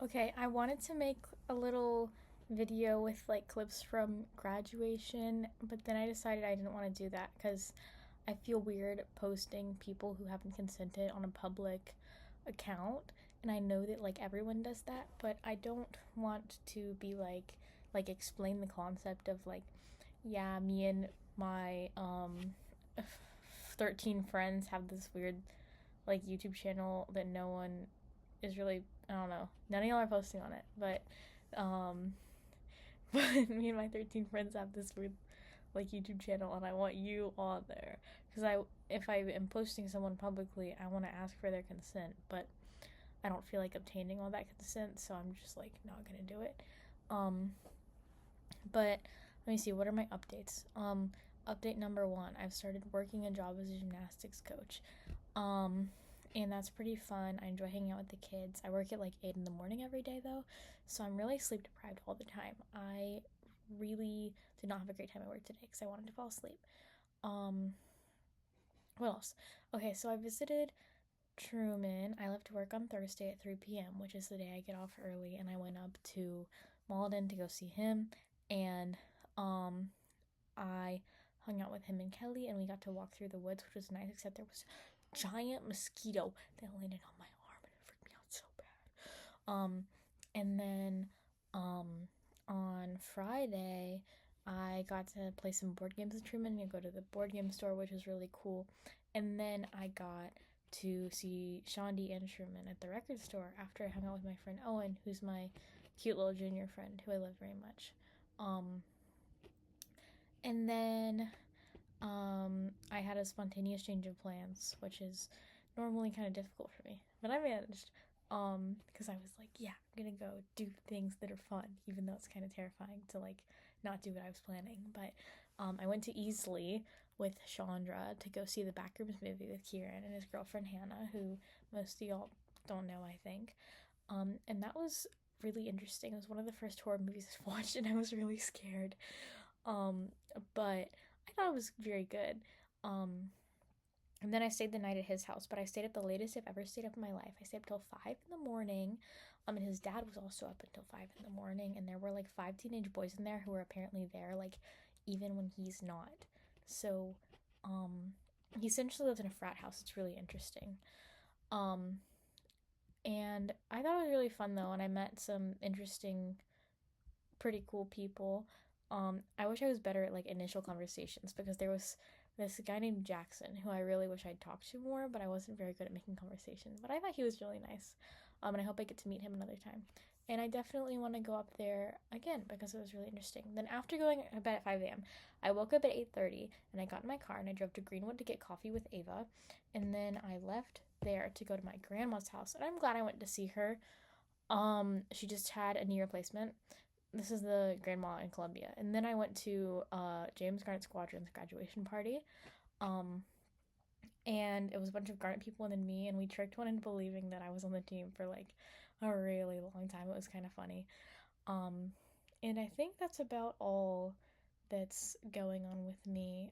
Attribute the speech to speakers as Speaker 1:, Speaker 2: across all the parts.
Speaker 1: Okay, I wanted to make a little video with like clips from graduation, but then I decided I didn't want to do that because I feel weird posting people who haven't consented on a public account. And I know that like everyone does that, but I don't want to be like explain the concept of like, yeah, me and my 13 friends have this weird like YouTube channel that no one is really, I don't know. None of y'all are posting on it, um but me and my 13 friends have this weird like YouTube channel and I want you on there because I if I am posting someone publicly, I want to ask for their consent, but I don't feel like obtaining all that consent, so I'm just like not going to do it. Um but let me see, what are my updates? Update number 1, I've started working a job as a gymnastics coach. Um, and that's pretty fun. I enjoy hanging out with the kids. I work at like 8 in the morning every day though, so I'm really sleep deprived all the time. I really did not have a great time at work today because I wanted to fall asleep. Um, what else? Okay, so I visited Truman. I left work on Thursday at 3 p.m., which is the day I get off early, and I went up to Malden to go see him. And um, I hung out with him and Kelly, and we got to walk through the woods, which was nice, except there was a giant mosquito that landed on my arm, and it freaked me out so bad. And then on Friday, I got to play some board games in Truman and go to the board game store, which was really cool. And then I got to see Shondi and Truman at the record store after I hung out with my friend Owen, who's my cute little junior friend who I love very much. Um, and then I had a spontaneous change of plans, which is normally kind of difficult for me, but I managed. Because I was like, yeah, I'm gonna go do things that are fun, even though it's kind of terrifying to like not do what I was planning. But I went to Easley with Chandra to go see the Backrooms movie with Kieran and his girlfriend Hannah, who most of y'all don't know, I think. And that was really interesting. It was one of the first horror movies I watched, and I was really scared. Um, but I thought it was very good. Um, and then I stayed the night at his house, but I stayed at the latest I've ever stayed up in my life. I stayed up till 5 in the morning. And his dad was also up until 5 in the morning, and there were like 5 teenage boys in there who were apparently there, like even when he's not. So, um, he essentially lives in a frat house. It's really interesting. Um, and I thought it was really fun though, and I met some interesting, pretty cool people. I wish I was better at like initial conversations because there was this guy named Jackson who I really wish I'd talked to more, but I wasn't very good at making conversation. But I thought he was really nice. And I hope I get to meet him another time. And I definitely want to go up there again because it was really interesting. Then after going to bed at 5 a.m., I woke up at 8:30 and I got in my car and I drove to Greenwood to get coffee with Ava. And then I left there to go to my grandma's house. And I'm glad I went to see her. She just had a knee replacement. This is the grandma in Columbia. And then I went to James Garnett Squadron's graduation party. Um, and it was a bunch of Garnet people and then me, and we tricked one into believing that I was on the team for like a really long time. It was kind of funny. Um, and I think that's about all that's going on with me.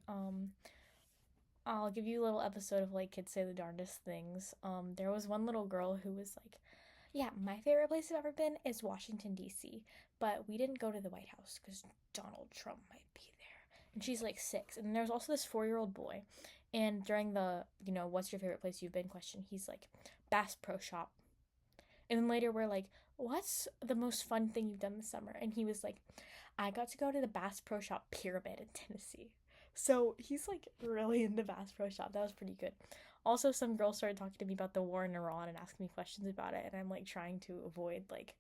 Speaker 1: I'll give you a little episode of like kids say the darndest things. There was one little girl who was like, yeah, my favorite place I've ever been is Washington, D.C., but we didn't go to the White House because Donald Trump might be there. And she's like 6. And there's also this 4-year-old boy. And during the, what's your favorite place you've been question, he's like, Bass Pro Shop. And then later we're like, what's the most fun thing you've done this summer? And he was like, I got to go to the Bass Pro Shop Pyramid in Tennessee. So he's like really into Bass Pro Shop. That was pretty good. Also, some girls started talking to me about the war in Iran and asking me questions about it, and I'm like trying to avoid like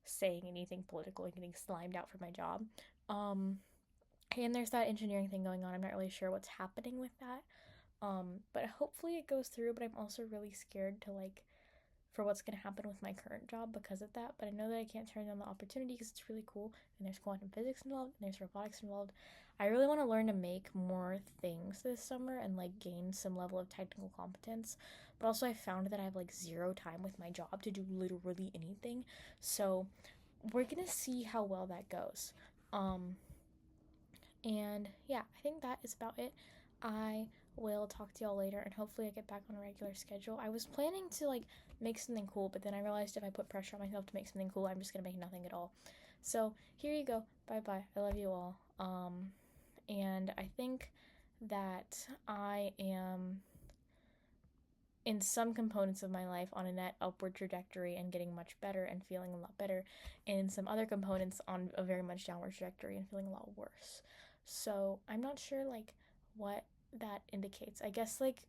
Speaker 1: saying anything political and getting slimed out for my job. Um, and there's that engineering thing going on. I'm not really sure what's happening with that. But hopefully it goes through. But I'm also really scared to like for what's going to happen with my current job because of that. But I know that I can't turn down the opportunity because it's really cool. And there's quantum physics involved, and there's robotics involved. I really want to learn to make more things this summer and like gain some level of technical competence. But also, I found that I have like zero time with my job to do literally anything. So we're going to see how well that goes. And yeah, I think that is about it. I will talk to y'all later, and hopefully I get back on a regular schedule. I was planning to like make something cool, but then I realized if I put pressure on myself to make something cool, I'm just gonna make nothing at all. So here you go. Bye bye. I love you all. And I think that I am in some components of my life on a net upward trajectory and getting much better and feeling a lot better, and in some other components on a very much downward trajectory and feeling a lot worse. So I'm not sure like what that indicates. I guess like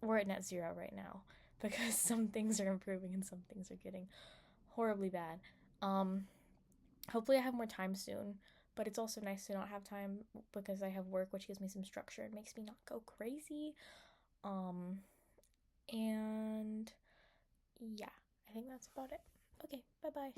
Speaker 1: we're at net zero right now because some things are improving and some things are getting horribly bad. Hopefully I have more time soon, but it's also nice to not have time because I have work, which gives me some structure and makes me not go crazy. Um, and yeah, I think that's about it. Okay, bye bye.